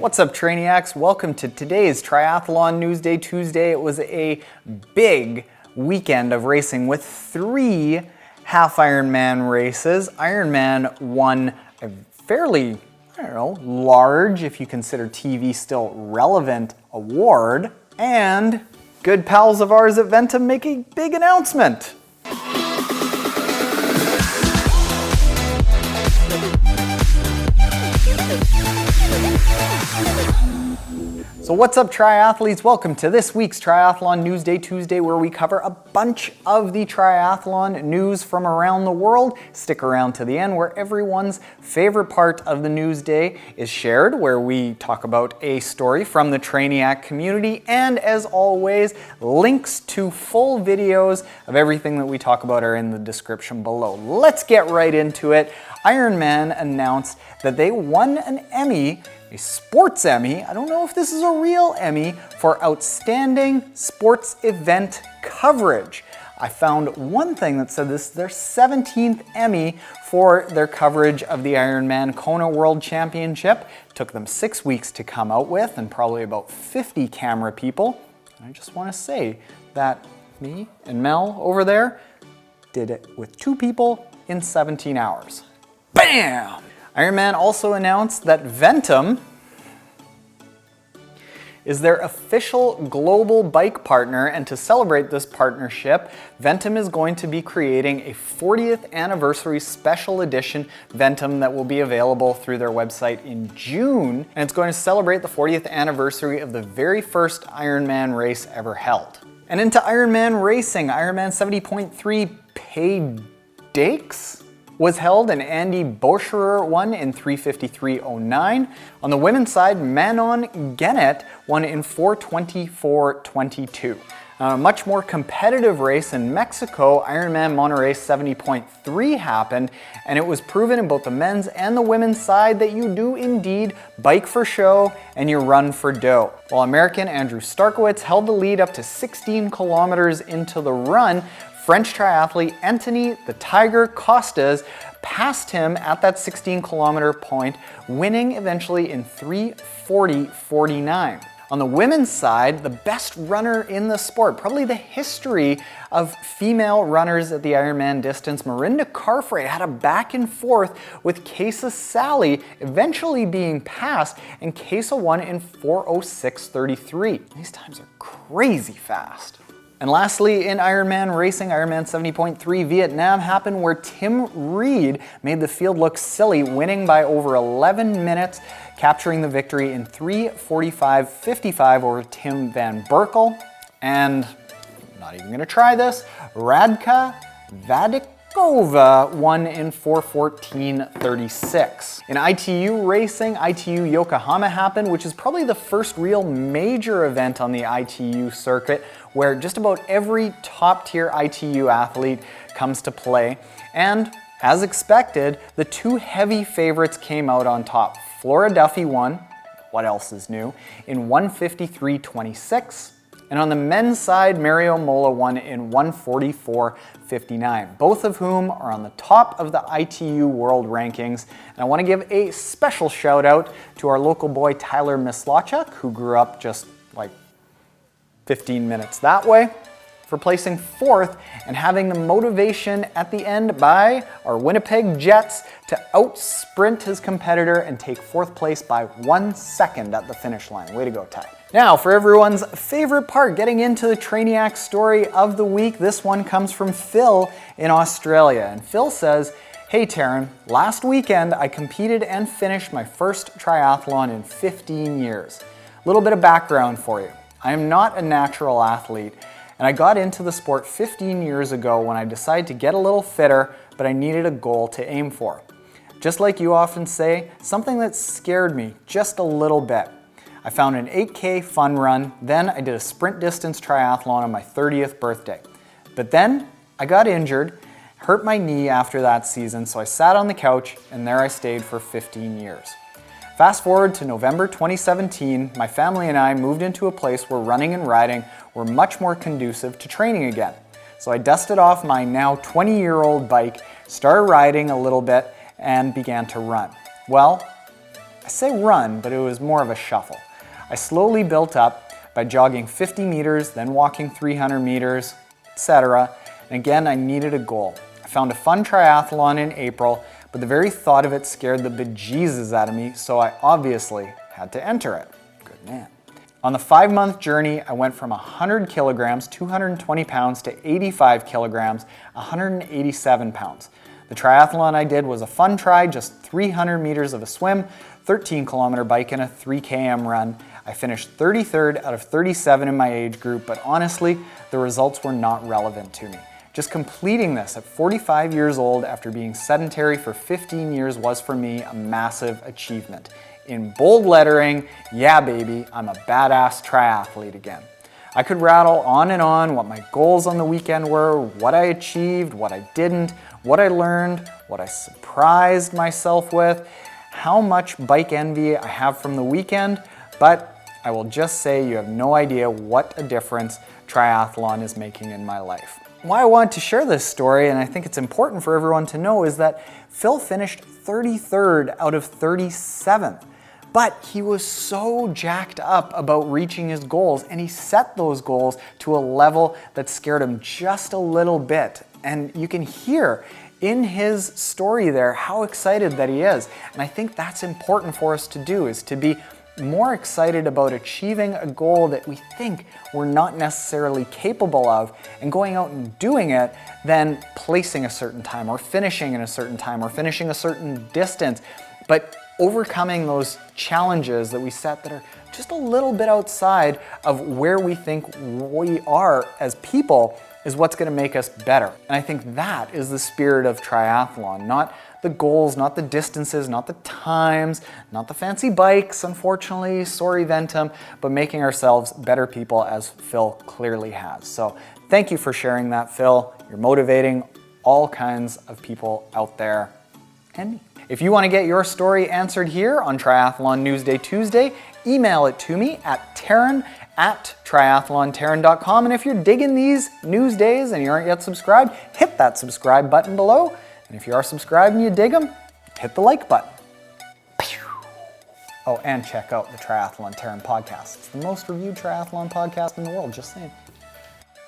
What's up, Trainiacs? Welcome to today's Triathlon News Day Tuesday. It was a big weekend of racing with 3 half Ironman races. Ironman won a fairly, large, if you consider TV still relevant, award. And good pals of ours at Ventum make a big announcement. So what's up, triathletes? Welcome to this week's Triathlon News Day Tuesday, where we cover a bunch of the triathlon news from around the world. Stick around to the end, where everyone's favorite part of the news day is shared, where we talk about a story from the Trainiac community, and as always, links to full videos of everything that we talk about are in the description below. Let's get right into it. Ironman announced that they won an Emmy, a sports Emmy. I don't know if this is a real Emmy, for outstanding sports event coverage. I found one thing that said this is their 17th Emmy for their coverage of the Ironman Kona World Championship. It took them 6 weeks to come out with, and probably about 50 camera people. And I just want to say that me and Mel over there did it with 2 people in 17 hours. Bam! Ironman also announced that Ventum is their official global bike partner, and to celebrate this partnership, Ventum is going to be creating a 40th anniversary special edition Ventum that will be available through their website in June, and it's going to celebrate the 40th anniversary of the very first Ironman race ever held. And into Ironman racing, Ironman 70.3 Pays d'Aix was held, and Andi Boecherer won in 3:53.09. On the women's side, Manon Genêt won in 4:24.22. A much more competitive race in Mexico, Ironman Monterrey 70.3 happened, and it was proven in both the men's and the women's side that you do indeed bike for show and you run for dough. While American Andrew Starkowitz held the lead up to 16 kilometers into the run, French triathlete Antony the Tiger Costas passed him at that 16-kilometer point, winning eventually in 3:40.49. On the women's side, the best runner in the sport, probably the history of female runners at the Ironman distance, Mirinda Carfrae had a back and forth with Sali, eventually being passed, and Kaisa won in 4:06.33. These times are crazy fast. And lastly, in Ironman racing, Ironman 70.3 Vietnam happened, where Tim Reed made the field look silly, winning by over 11 minutes, capturing the victory in 3:45.55 over Tim van Berkel. And I'm not even gonna try this, Radka Vadikova won in 4:14.36. In ITU racing, ITU Yokohama happened, which is probably the first real major event on the ITU circuit, where just about every top-tier ITU athlete comes to play. And as expected, the 2 heavy favorites came out on top. Flora Duffy won, what else is new, in 1:53.26. And on the men's side, Mola won in 1:44.59, both of whom are on the top of the ITU world rankings. And I want to give a special shout out to our local boy Tyler Mislachuk, who grew up just like 15 minutes that way, for placing 4th and having the motivation at the end by our Winnipeg Jets to out-sprint his competitor and take 4th place by 1 second at the finish line. Way to go, Ty. Now, for everyone's favorite part, getting into the Trainiac story of the week, this one comes from Phil in Australia. And Phil says, "Hey Taren, last weekend I competed and finished my first triathlon in 15 years. A little bit of background for you. I am not a natural athlete, and I got into the sport 15 years ago when I decided to get a little fitter, but I needed a goal to aim for. Just like you often say, something that scared me just a little bit. I found an 8K fun run, then I did a sprint distance triathlon on my 30th birthday. But then I got injured, hurt my knee after that season, so I sat on the couch and there I stayed for 15 years. Fast forward to November 2017, my family and I moved into a place where running and riding were much more conducive to training again. So I dusted off my now 20-year-old bike, started riding a little bit, and began to run. Well, I say run, but it was more of a shuffle. I slowly built up by jogging 50 meters, then walking 300 meters, etc. And again, I needed a goal. I found a fun triathlon in April, but the very thought of it scared the bejesus out of me, so I obviously had to enter it. Good man. On the 5-month journey, I went from 100 kilograms, 220 pounds, to 85 kilograms, 187 pounds. The triathlon I did was a fun try, just 300 meters of a swim, 13-kilometer bike, and a 3 km run. I finished 33rd out of 37 in my age group, but honestly, the results were not relevant to me. Just completing this at 45 years old after being sedentary for 15 years was for me a massive achievement. In bold lettering, yeah baby, I'm a badass triathlete again. I could rattle on and on what my goals on the weekend were, what I achieved, what I didn't, what I learned, what I surprised myself with, how much bike envy I have from the weekend, but I will just say you have no idea what a difference triathlon is making in my life. Why I wanted to share this story, and I think it's important for everyone to know, is that Phil finished 33rd out of 37th. But he was so jacked up about reaching his goals, and he set those goals to a level that scared him just a little bit. And you can hear in his story there how excited that he is. And I think that's important for us to do, is to be more excited about achieving a goal that we think we're not necessarily capable of and going out and doing it than placing a certain time or finishing in a certain time or finishing a certain distance. But overcoming those challenges that we set that are just a little bit outside of where we think we are as people is what's going to make us better. And I think that is the spirit of triathlon, not the goals, not the distances, not the times, not the fancy bikes, unfortunately, sorry Ventum, but making ourselves better people, as Phil clearly has. So thank you for sharing that, Phil. You're motivating all kinds of people out there, and me. If you want to get your story answered here on Triathlon Newsday Tuesday, email it to me at Taren@triathlontaren.com. And if you're digging these news days and you aren't yet subscribed, hit that subscribe button below. And if you are subscribed and you dig them, hit the like button. Oh, and check out the Triathlon Taren podcast. It's the most reviewed triathlon podcast in the world, just saying.